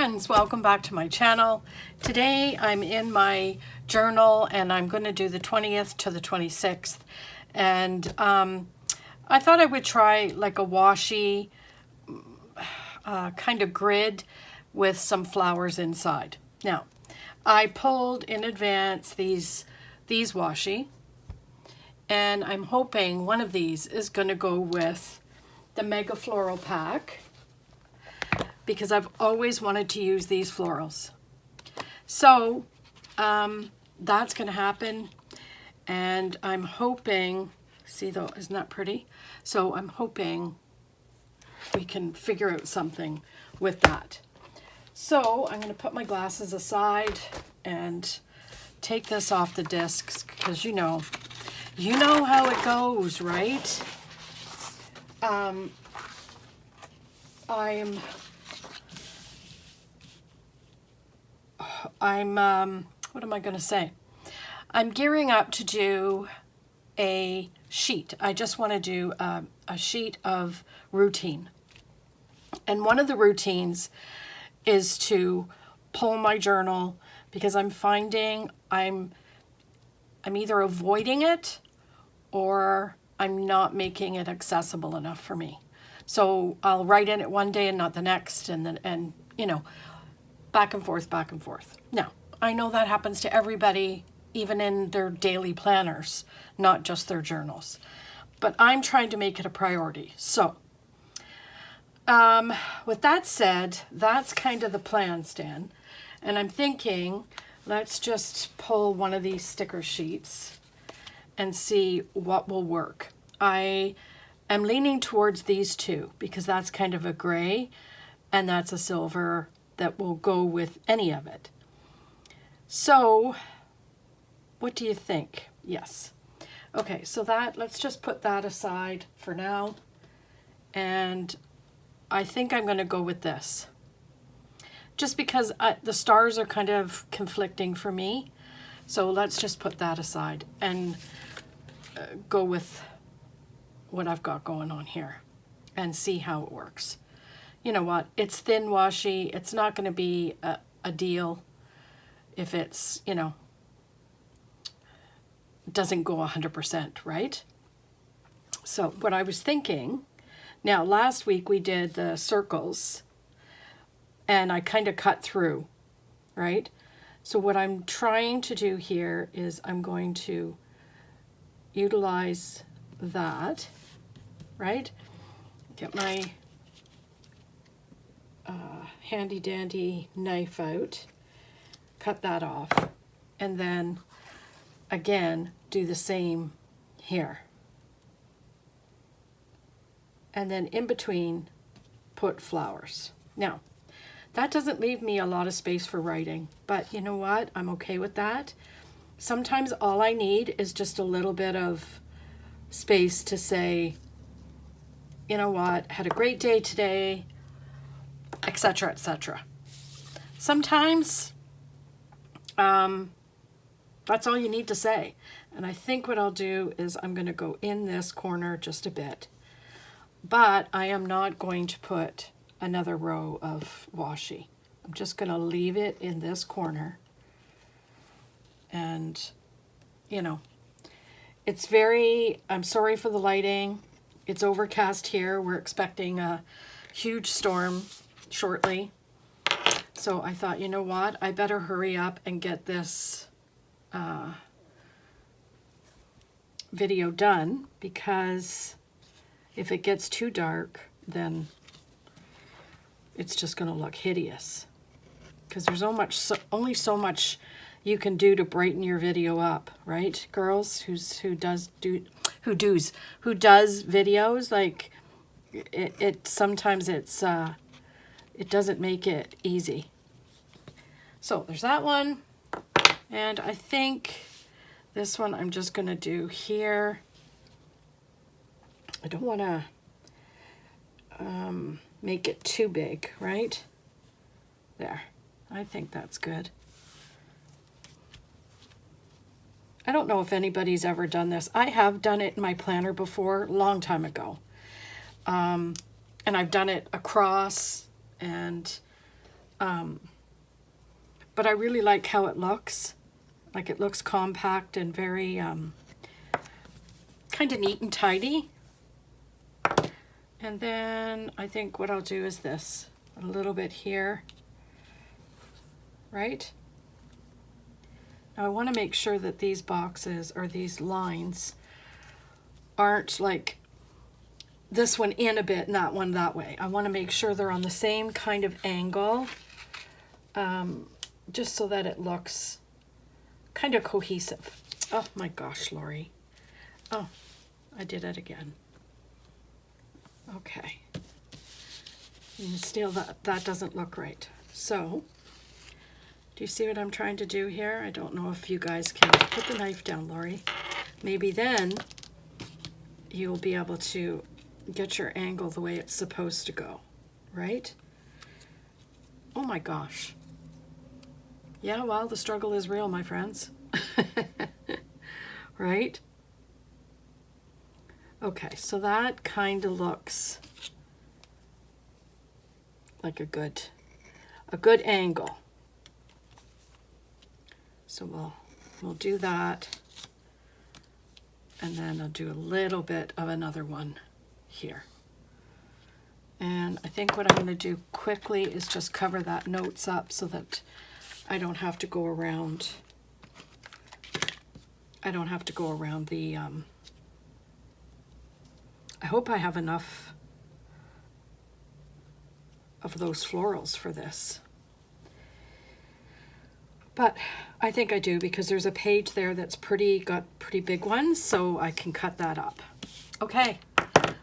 friends, welcome back to my channel. Today I'm in my journal and I'm going to do the 20th to the 26th, and I thought I would try like a washi kind of grid with some flowers inside. Now I pulled in advance these washi, and I'm hoping one of these is going to go with the Mega Floral Pack, because I've always wanted to use these florals. So that's going to happen, and I'm hoping, see though, isn't that pretty? So I'm hoping we can figure out something with that. So I'm going to put my glasses aside and take this off the discs, because you know how it goes, right? What am I going to say? I'm gearing up to do a sheet. I just want to do a sheet of routine. And one of the routines is to pull my journal, because I'm finding I'm either avoiding it or I'm not making it accessible enough for me. So I'll write in it one day and not the next, and you know, back and forth, back and forth. Now, I know that happens to everybody, even in their daily planners, not just their journals. But I'm trying to make it a priority. So, with that said, that's kind of the plan, Stan. And I'm thinking, let's just pull one of these sticker sheets and see what will work. I am leaning towards these two, because that's kind of a gray, and that's a silver that will go with any of it. So, what do you think? Yes. Okay, so let's just put that aside for now. And I think I'm going to go with this. Just because the stars are kind of conflicting for me. So let's just put that aside and go with what I've got going on here and see how it works. You know what? It's thin washi. It's not going to be a deal if it's, you know, doesn't go 100%, right? So what I was thinking, now last week we did the circles and I kind of cut through, right? So what I'm trying to do here is I'm going to utilize that, right? Get my handy dandy knife out, cut that off, and then again do the same here, and then in between put flowers. Now that doesn't leave me a lot of space for writing, but you know what, I'm okay with that. Sometimes all I need is just a little bit of space to say, you know what, had a great day today, etc., etc. Sometimes that's all you need to say. And I think what I'll do is I'm going to go in this corner just a bit, but I am not going to put another row of washi. I'm just going to leave it in this corner. And you know, it's very, I'm sorry for the lighting. It's overcast here. We're expecting a huge storm shortly. So I thought, you know what, I better hurry up and get this video done, because if it gets too dark, then it's just going to look hideous. Because there's only so much you can do to brighten your video up, right, girls? Who does videos, like it sometimes it's it doesn't make it easy. So there's that one, and I think this one I'm just gonna do here. I don't want to make it too big, right? There, I think that's good. I don't know if anybody's ever done this. I have done it in my planner before, a long time ago. And I've done it across, and But I really like how it looks. Like it looks compact and very kind of neat and tidy. And then I think what I'll do is this, a little bit here, right? Now I want to make sure that these boxes or these lines aren't like this one in a bit and that one that way. I want to make sure they're on the same kind of angle, just so that it looks kind of cohesive. Oh my gosh, Lori. Oh, I did it again. Okay. And still that doesn't look right. So, do you see what I'm trying to do here? I don't know if you guys can put the knife down, Lori. Maybe then you'll be able to get your angle the way it's supposed to go, right? Oh my gosh. Yeah, well, the struggle is real, my friends. Right? Okay, so that kind of looks like a good angle. So we'll do that, and then I'll do a little bit of another one here. And I think what I'm going to do quickly is just cover that notes up so that I don't have to go around. I don't have to go around the. I hope I have enough of those florals for this. But I think I do, because there's a page there that's got pretty big ones, so I can cut that up. Okay.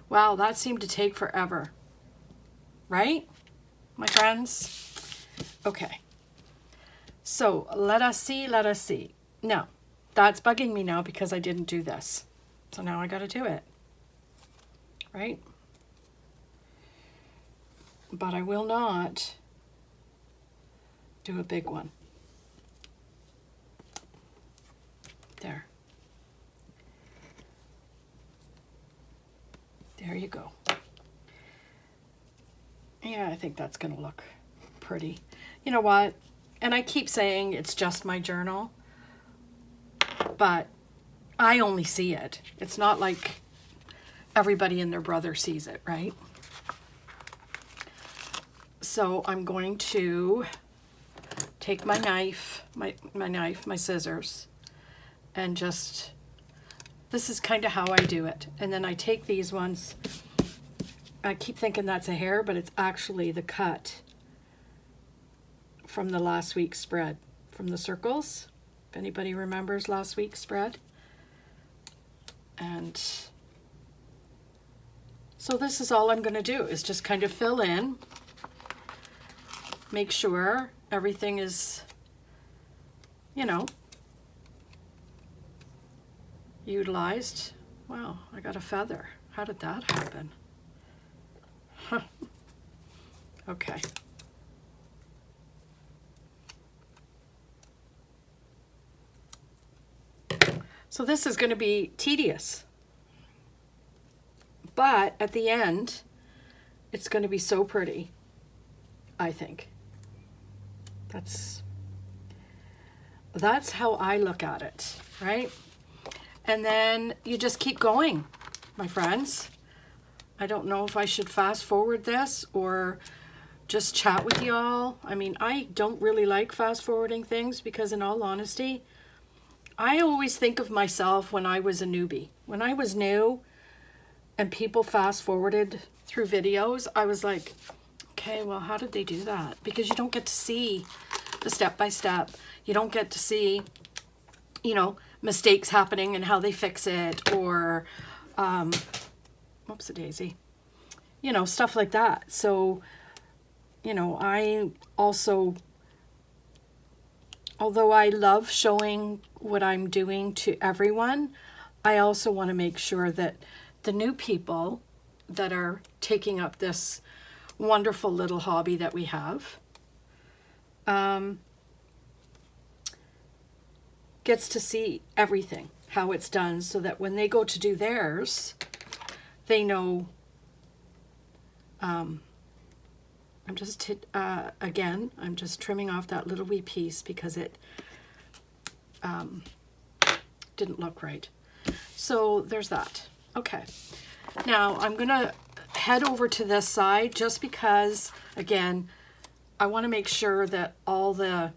Wow, that seemed to take forever. Right, my friends? Okay. So let us see. Now, that's bugging me now because I didn't do this. So now I got to do it. Right? But I will not do a big one. There. There you go. Yeah, I think that's going to look pretty. You know what? And I keep saying it's just my journal, but I only see it. It's not like everybody and their brother sees it, right? So I'm going to take my knife, my scissors, and just, this is kind of how I do it. And then I take these ones, I keep thinking that's a hair, but it's actually the cut from the last week's spread, from the circles. If anybody remembers last week's spread. And so this is all I'm going to do, is just kind of fill in, make sure everything is, you know, utilized. Wow, I got a feather. How did that happen? Huh. Okay. So this is going to be tedious, but at the end, it's going to be so pretty, I think. That's how I look at it, right? And then you just keep going, my friends. I don't know if I should fast forward this or just chat with y'all. I mean, I don't really like fast forwarding things because, in all honesty, I always think of myself when I was a newbie. When I was new and people fast forwarded through videos, I was like, okay, well, how did they do that? Because you don't get to see the step-by-step. You don't get to see, you know, mistakes happening and how they fix it, or, whoops-a-daisy, you know, stuff like that. So, you know, I also, although I love showing what I'm doing to everyone, I also want to make sure that the new people that are taking up this wonderful little hobby that we have gets to see everything, how it's done, so that when they go to do theirs, they know I'm just, again, I'm just trimming off that little wee piece because it didn't look right. So there's that. Okay. Now I'm going to head over to this side just because, again, I want to make sure that all the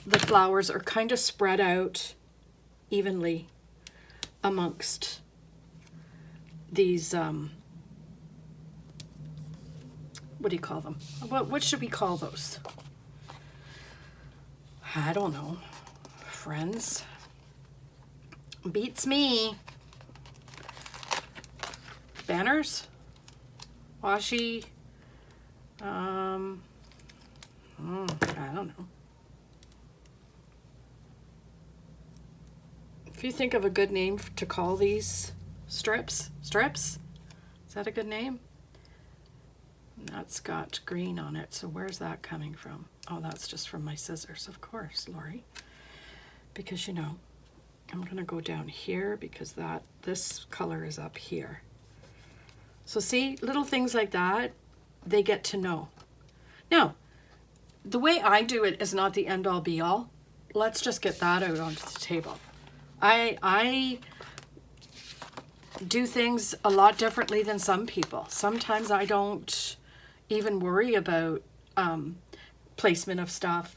flowers are kind of spread out evenly amongst these, what do you call them? What should we call those? I don't know. Friends. Beats me. Banners? Washi? I don't know. If you think of a good name to call these strips? Is that a good name? That's got green on it, so where's that coming from? Oh, that's just from my scissors, of course, Lori. Because, you know, I'm going to go down here because this color is up here. So see, little things like that, they get to know. Now, the way I do it is not the end-all be-all. Let's just get that out onto the table. I do things a lot differently than some people. Sometimes I don't even worry about placement of stuff.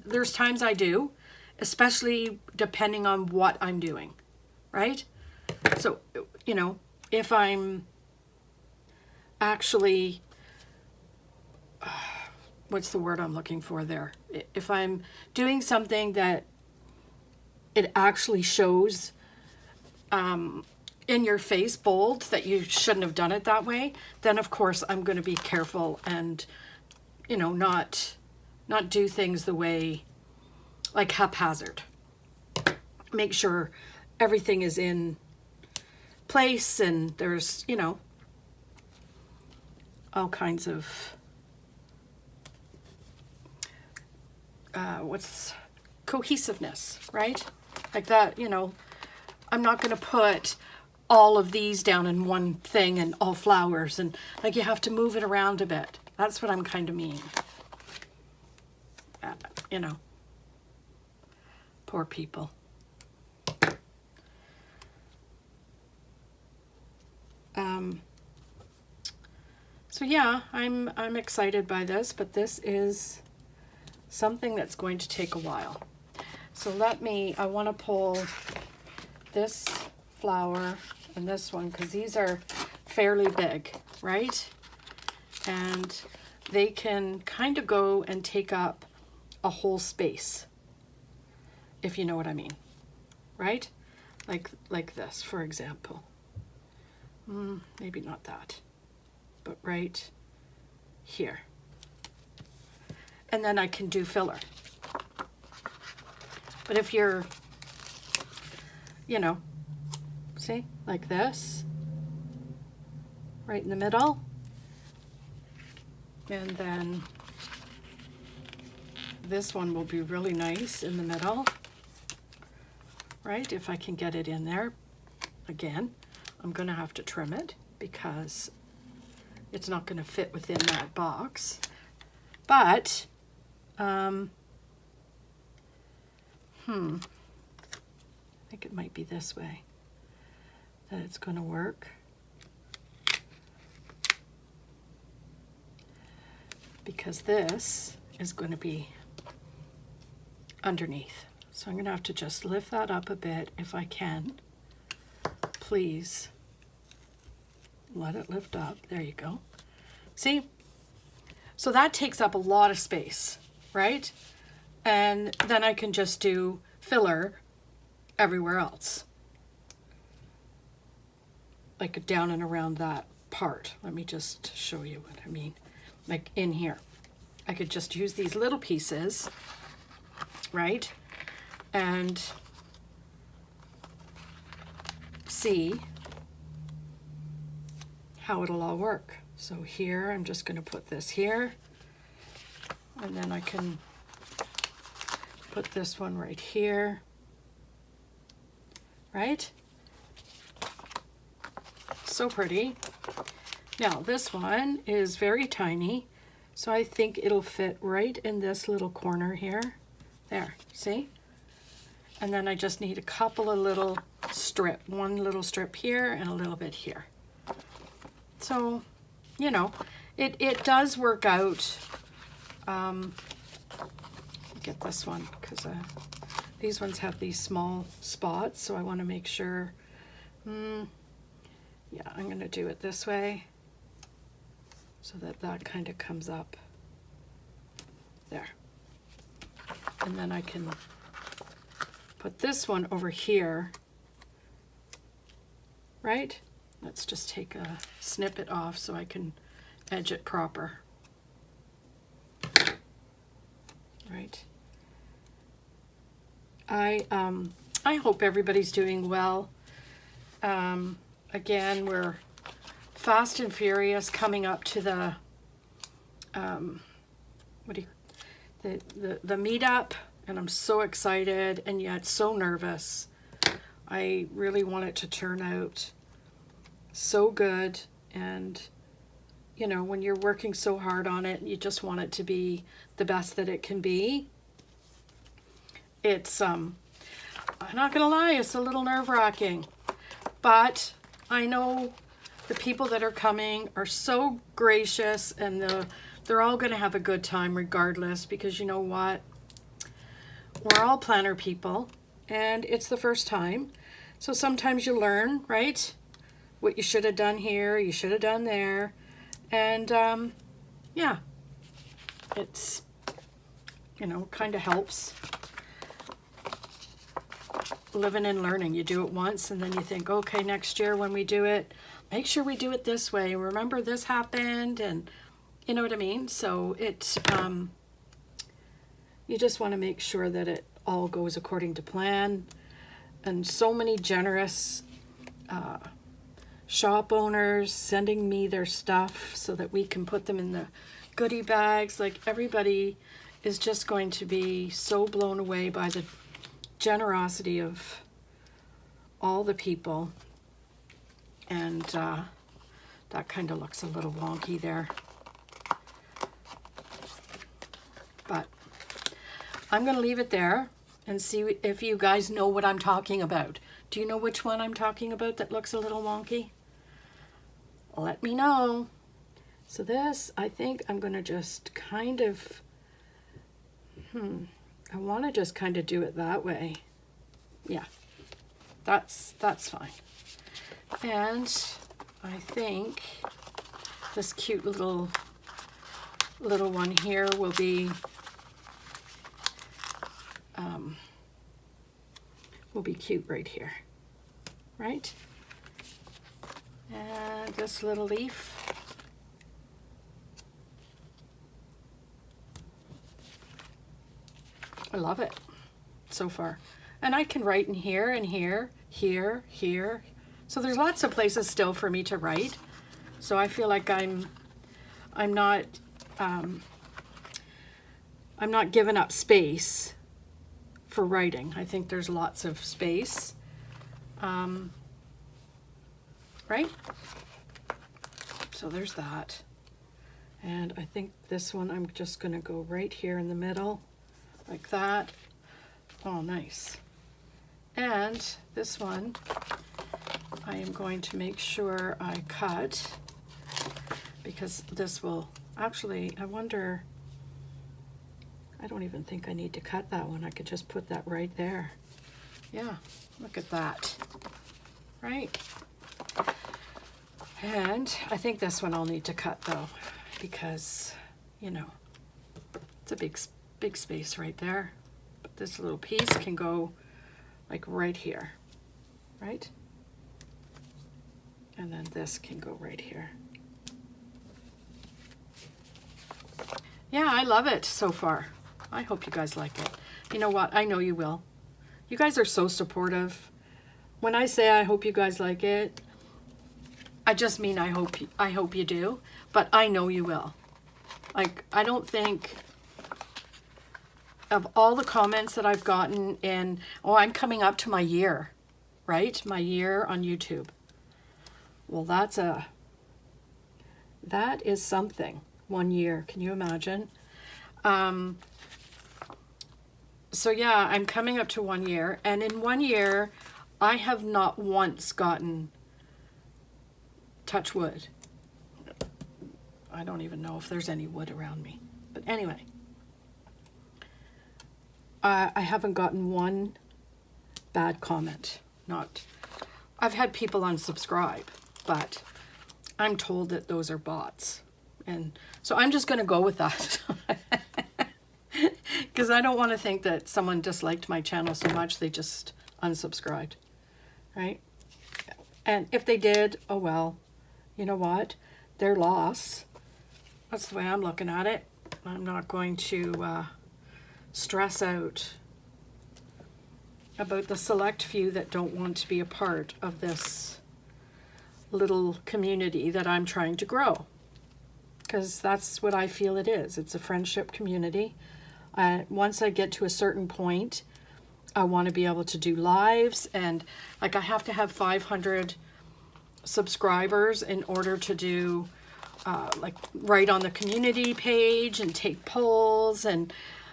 There's times I do, especially depending on what I'm doing, right? So, you know, if I'm actually, what's the word I'm looking for there? If I'm doing something that it actually shows in your face bold that you shouldn't have done it that way, then of course I'm going to be careful and, you know, not do things the way, like haphazard. Make sure everything is in place and there's, you know, all kinds of cohesiveness, right? Like that, you know, I'm not going to put all of these down in one thing and all flowers, and like you have to move it around a bit. That's what I'm kind of mean. You know, poor people. So yeah, I'm excited by this, but this is something that's going to take a while. So I want to pull this flower and this one because these are fairly big, right? And they can kind of go and take up a whole space, if you know what I mean, right? Like this, for example. Maybe not that, but right here. And then I can do filler. But if you're, you know, see, like this, right in the middle, and then this one will be really nice in the middle, right? If I can get it in there. Again, I'm going to have to trim it because it's not going to fit within that box. But, I think it might be this way that it's going to work. Because this is going to be underneath. So I'm going to have to just lift that up a bit if I can. Please let it lift up. There you go. See? So that takes up a lot of space, right? And then I can just do filler everywhere else. Like down and around that part. Let me just show you what I mean. Like in here. I could just use these little pieces, right? And see how it'll all work. So here, I'm just going to put this here. And then I can put this one right here. Right? So pretty. Now this one is very tiny, so I think it'll fit right in this little corner here. There, see? And then I just need a couple of little strip, one little strip here and a little bit here. So, you know, it does work out. Get this one because these ones have these small spots, so I want to make sure. Yeah, I'm going to do it this way so that that kind of comes up there. And then I can put this one over here, right? Let's just take a snippet off so I can edge it proper. Right. I hope everybody's doing well. Again, we're fast and furious coming up to the the meetup, and I'm so excited and yet so nervous. I really want it to turn out so good, and you know, when you're working so hard on it, you just want it to be the best that it can be. It's I'm not gonna lie, it's a little nerve-wracking, but I know the people that are coming are so gracious, and they're all gonna have a good time regardless, because you know what? We're all planner people, and it's the first time. So sometimes you learn, right? What you should have done here, you should have done there. And yeah, it's, you know, kind of helps. Living and learning. You do it once and then you think, okay, next year when we do it, make sure we do it this way. Remember this happened, and you know what I mean? So it, you just want to make sure that it all goes according to plan. And so many generous shop owners sending me their stuff so that we can put them in the goodie bags. Like, everybody is just going to be so blown away by the generosity of all the people. And that kind of looks a little wonky there, but I'm going to leave it there and see if you guys know what I'm talking about. Do you know which one I'm talking about that looks a little wonky? Let me know. So this, I think I'm going to just kind of, I want to just kind of do it that way. Yeah, that's fine. And I think this cute little one here will be cute right here, right? And this little leaf. I love it so far. And I can write in here and here, here, here. So there's lots of places still for me to write. So I feel like I'm not giving up space for writing. I think there's lots of space, right? So there's that. And I think this one, I'm just gonna go right here in the middle, like that. Oh, nice. And this one, I am going to make sure I cut, because this will, actually, I wonder, I don't even think I need to cut that one. I could just put that right there. Yeah, look at that, right? And I think this one I'll need to cut though, because, you know, it's a big space right there. But this little piece can go like right here, right? And then this can go right here. Yeah, I love it so far. I hope you guys like it. You know what? I know you will. You guys are so supportive. When I say I hope you guys like it, I just mean I hope you do, but I know you will. Like, I don't think, of all the comments that I've gotten in, oh, I'm coming up to my year, right? My year on YouTube. Well, that's a That is something. 1 year. Can you imagine? So yeah, I'm coming up to 1 year. And in 1 year, I have not once gotten, touch wood. I don't even know if there's any wood around me. But anyway, I haven't gotten one bad comment. I've had people unsubscribe, but I'm told that those are bots. And so I'm just going to go with that. Because I don't want to think that someone disliked my channel so much they just unsubscribed. Right? And if they did, oh well. You know what? Their loss. That's the way I'm looking at it. I'm not going to stress out about the select few that don't want to be a part of this little community that I'm trying to grow. Because that's what I feel it is. It's a friendship community. Once I get to a certain point, I want to be able to do lives, and like I have to have 500 subscribers in order to do like write on the community page and take polls and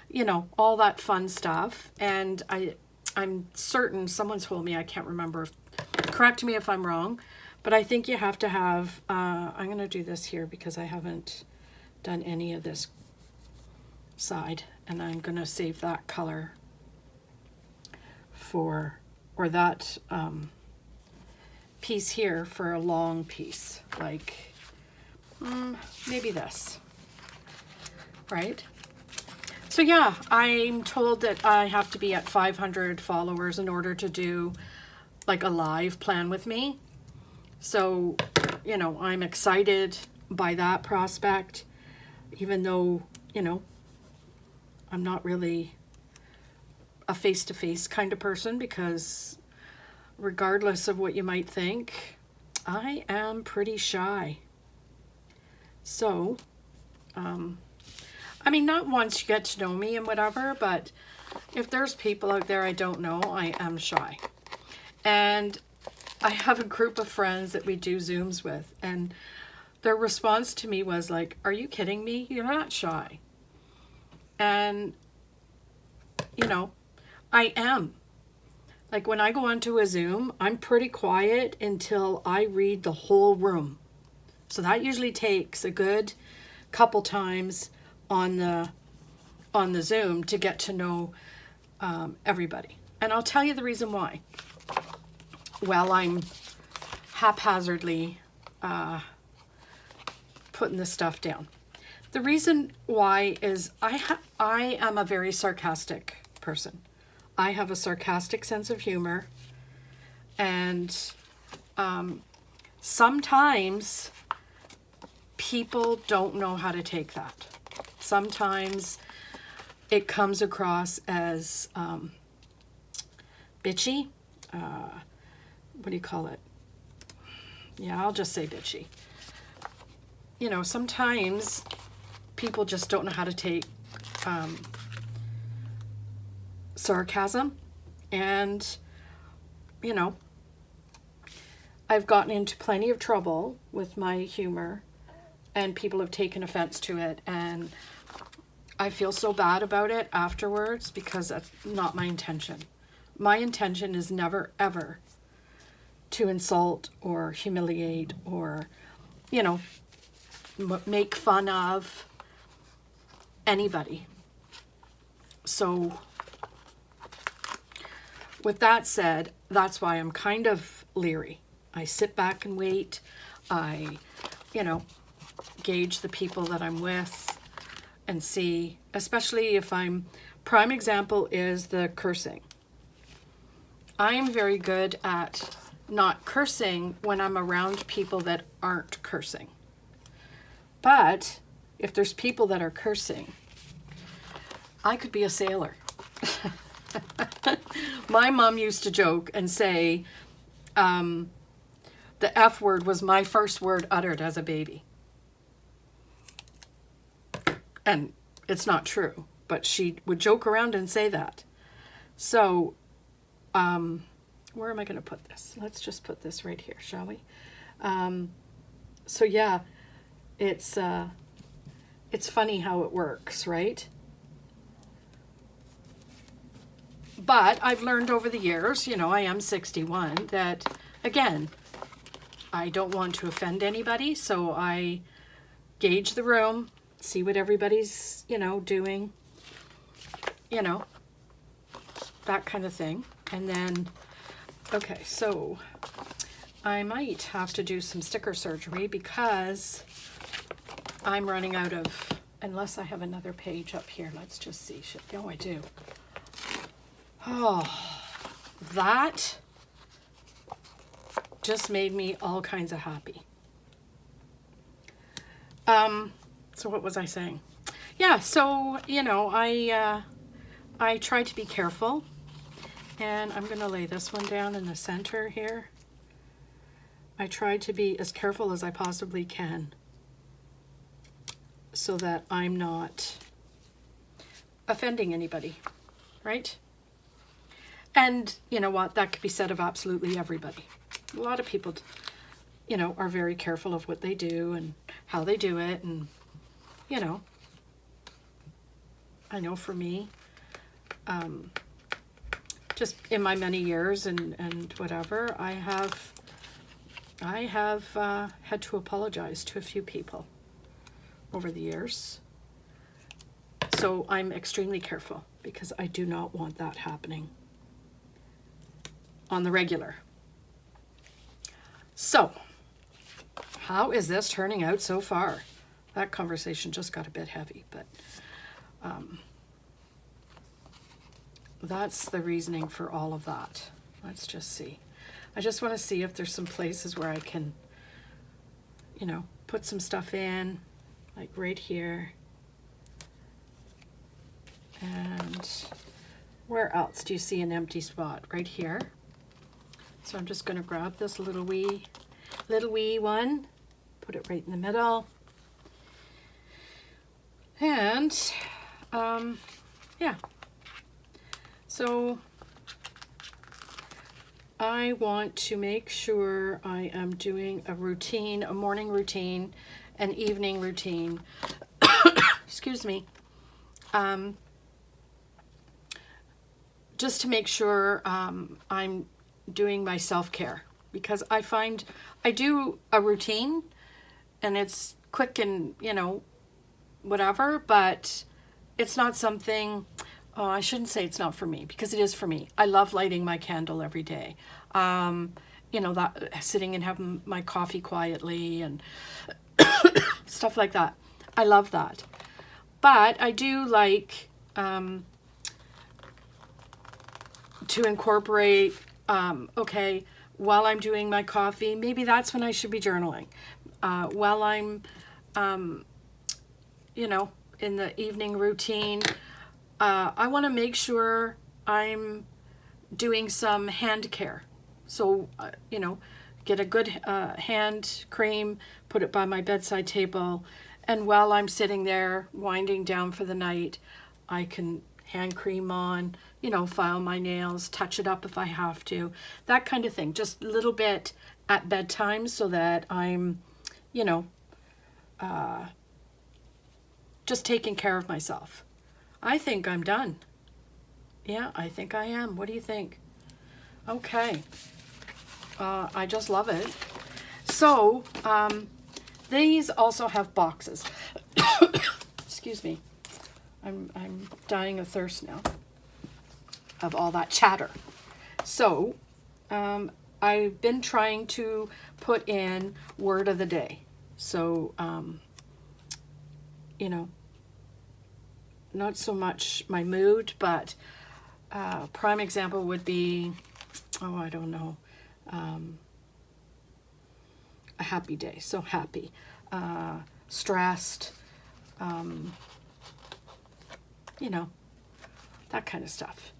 you know all that fun stuff. And I'm certain someone told me, I can't remember, correct me if I'm wrong, but I think you have to have I'm going to do this here because I haven't done any of this side, and I'm going to save that color for, or that piece here for a long piece, like maybe this, right? So yeah, I'm told that I have to be at 500 followers in order to do like a live plan with me. So, you know, I'm excited by that prospect, even though, you know, I'm not really a face-to-face kind of person, because regardless of what you might think, I am pretty shy. So, I mean, not once you get to know me and whatever, but if there's people out there I don't know, I am shy. And I have a group of friends that we do Zooms with, and their response to me was like, are you kidding me? You're not shy. And, you know, I am. Like when I go onto a Zoom, I'm pretty quiet until I read the whole room. So that usually takes a good couple times on the Zoom to get to know everybody. And I'll tell you the reason why. Well, I'm haphazardly putting this stuff down. The reason why is I am a very sarcastic person. I have a sarcastic sense of humor, and sometimes people don't know how to take that. Sometimes it comes across as bitchy. What do you call it? Yeah, I'll just say bitchy. You know, sometimes people just don't know how to take sarcasm, and you know, I've gotten into plenty of trouble with my humor, and people have taken offense to it, and I feel so bad about it afterwards because that's not my intention. My intention is never ever to insult or humiliate or, you know, make fun of anybody. So with that said, that's why I'm kind of leery. I sit back and wait. I, you know, gauge the people that I'm with and see, especially if prime example is the cursing. I'm very good at not cursing when I'm around people that aren't cursing. But if there's people that are cursing, I could be a sailor. My mom used to joke and say, the F word was my first word uttered as a baby. And it's not true, but she would joke around and say that. So, where am I going to put this? Let's just put this right here, shall we? So yeah, it's funny how it works, right? But I've learned over the years, you know, I am 61, that again, I don't want to offend anybody, so I gauge the room, see what everybody's, you know, doing, you know, that kind of thing. And then, okay, so I might have to do some sticker surgery because I'm running out of, unless I have another page up here. Let's just see. Oh, I do. Oh, that just made me all kinds of happy. So what was I saying? Yeah, so, you know, I try to be careful, and I'm going to lay this one down in the center here. I try to be as careful as I possibly can so that I'm not offending anybody, right? And you know what? That could be said of absolutely everybody. A lot of people, you know, are very careful of what they do and how they do it. And, you know, I know for me, just in my many years and whatever, I have had to apologize to a few people over the years. So I'm extremely careful because I do not want that happening on the regular. So, how is this turning out so far? That conversation just got a bit heavy, but that's the reasoning for all of that. Let's just see. I just want to see if there's some places where I can, you know, put some stuff in, like right here. And where else do you see an empty spot? Right here. So I'm just going to grab this little wee one, put it right in the middle. And, yeah. So I want to make sure I am doing a routine, a morning routine, an evening routine. Excuse me. Just to make sure I'm doing my self-care, because I find I do a routine and it's quick and, you know, whatever, but it's not something, oh, I shouldn't say it's not for me, because it is for me. I love lighting my candle every day. You know, that sitting and having my coffee quietly and stuff like that. I love that. But I do like to incorporate, okay, while I'm doing my coffee, maybe that's when I should be journaling. While I'm, you know, in the evening routine, I want to make sure I'm doing some hand care. So, you know, get a good hand cream, put it by my bedside table, and while I'm sitting there winding down for the night, I can hand cream on, you know, file my nails, touch it up if I have to, that kind of thing. Just a little bit at bedtime so that I'm, you know, just taking care of myself. I think I'm done. Yeah, I think I am. What do you think? Okay. I just love it. So, these also have boxes. Excuse me. I'm dying of thirst now of all that chatter. So, I've been trying to put in word of the day. So, you know, not so much my mood, but prime example would be, oh, I don't know, a happy day. So happy, stressed, you know, that kind of stuff.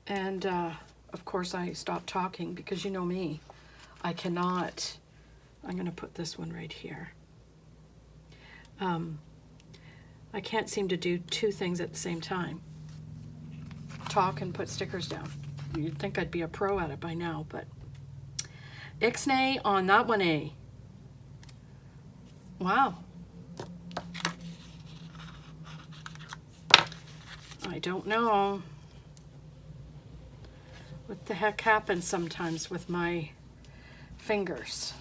And of course I stopped talking because you know me, I cannot. I'm going to put this one right here. I can't seem to do two things at the same time. Talk and put stickers down. You'd think I'd be a pro at it by now, but Ixnay on that one, A. Wow. I don't know what the heck happens sometimes with my fingers.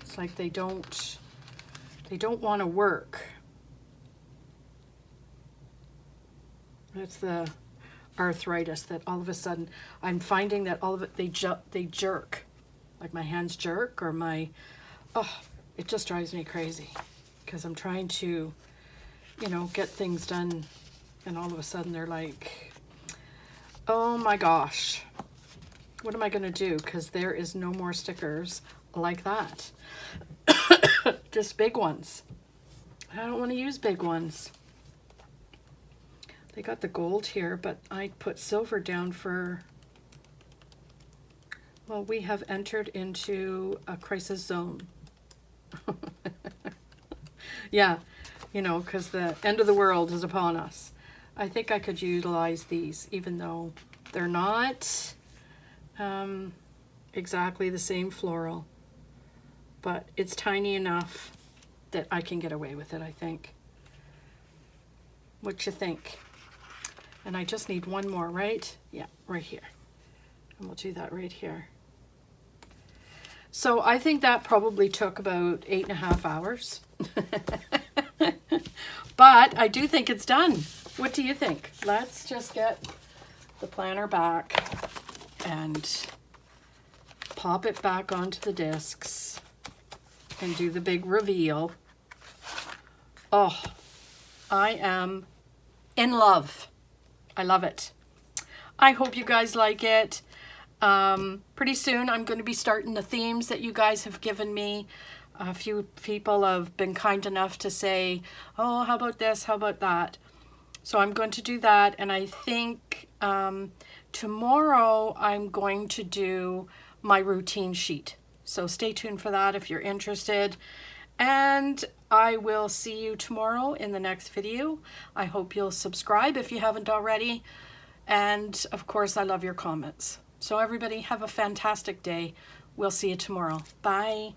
It's like they don't want to work. It's the arthritis that all of a sudden I'm finding that all of it they jerk, like my hands jerk, or my it just drives me crazy because I'm trying to, you know, get things done, and all of a sudden they're like, oh my gosh, what am I going to do? Because there is no more stickers like that. Just big ones. I don't want to use big ones. They got the gold here, but I put silver down for, well, we have entered into a crisis zone. Yeah, you know, because the end of the world is upon us. I think I could utilize these, even though they're not exactly the same floral, but it's tiny enough that I can get away with it, I think. What you think? And I just need one more, right? Yeah, right here. And we'll do that right here. So I think that probably took about 8.5 hours. But I do think it's done. What do you think? Let's just get the planner back and pop it back onto the discs and do the big reveal. Oh, I am in love. I love it. I hope you guys like it. Pretty soon I'm going to be starting the themes that you guys have given me. A few people have been kind enough to say, oh, how about this, how about that? So I'm going to do that, and I think tomorrow I'm going to do my routine sheet. So stay tuned for that if you're interested. And I will see you tomorrow in the next video. I hope you'll subscribe if you haven't already. And of course, I love your comments. So everybody have a fantastic day. We'll see you tomorrow. Bye.